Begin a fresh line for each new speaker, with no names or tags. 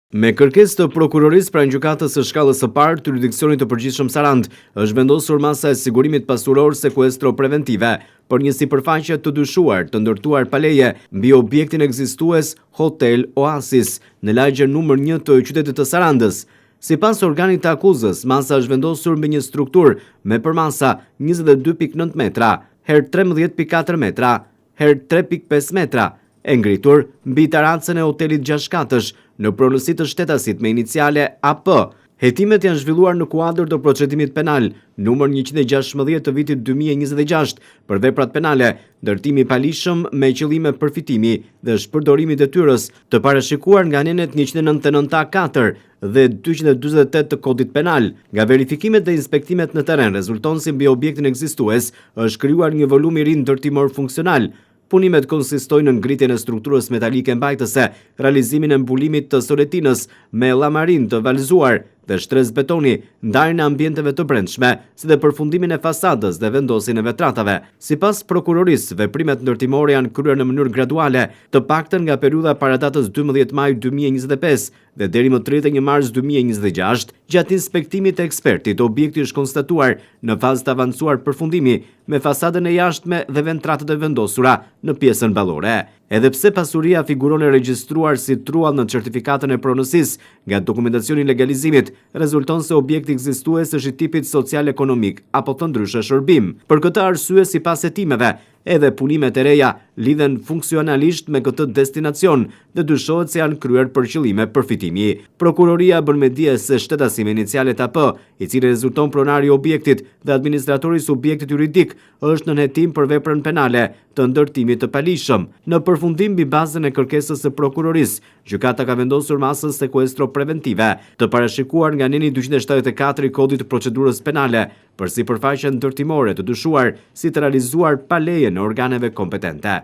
Me kërkesë të prokurorisë pranë gjykatës së shkallës së parë të jurisdiksionit të përgjithshëm Sarandë, është vendosur masa e sigurimit pasuror sekuestro preventive për një sipërfaqe të dyshuar të ndërtuar pa leje mbi objektin ekzistues Hotel Oasis në lagjen numër 1 të qytetit të Sarandës. Sipas organit të akuzës, masa është vendosur mbi një strukturë me përmasa 22.9 metra, herë 13.4 metra, herë 3.5 metra, e ngritur mbi teracën e hotelit gjashkatësh në pronësi të shtetasit me iniciale AP. Hetimet janë zhvilluar në kuadër të procedimit penal numër 116 të vitit 2026 për veprat penale, ndërtimi i palishëm me qëllime përfitimi dhe shpërdorimi i detyrës, të parashikuar nga anenet 199A4 dhe 248 të kodit penal. Nga verifikimet dhe inspektimet në terren rezulton se mbi objektin ekzistues është krijuar një volum i ri ndërtimor funksional. Punimet konsistojnë në ngritjen e strukturës metalike mbajtëse, realizimin e mbulimit të soletinës me llamarin të valzuar dhe shtres betoni, ndarjen e ambienteve të brendshme, si dhe përfundimin e fasadës dhe vendosin e vetratave. Sipas prokurorisë, veprimet ndërtimore janë kryer në mënyrë graduale, të paktën nga periudha para datës 12 maj 2025 dhe deri më 31 mars 2026, gjatë inspektimit të ekspertit, objekti është konstatuar në fazë të avancuar përfundimi, me fasadën e jashtme dhe ventratët e vendosura në pjesën ballore. Edhe pse pasuria figuron e regjistruar si truall në certifikatën e pronësisë, nga dokumentacioni i legalizimit rezulton se objekti ekzistues është i tipit social-ekonomik apo të ndryshe shërbim. Për këtë arsye, sipas hetimeve, edhe punimet e reja lidhen funksionalisht me këtë destinacion dhe dyshohet se janë kryer për qëllime përfitimi. Prokuroria bën me dije se shtetasi me inicialet AP, i cili rezulton pronari i objektit dhe administratori i subjektit juridik, është në hetim për veprën penale të ndërtimit të palishëm. Në përfundim, mbi bazën e kërkesës së prokurorisë, gjykata ka vendosur masën sekuestro preventive, të parashikuar nga aneni 274 i kodit të procedurës penale, për sipërfaqe ndërtimore të dyshuar si të realizuar pa leje në organeve kompetente.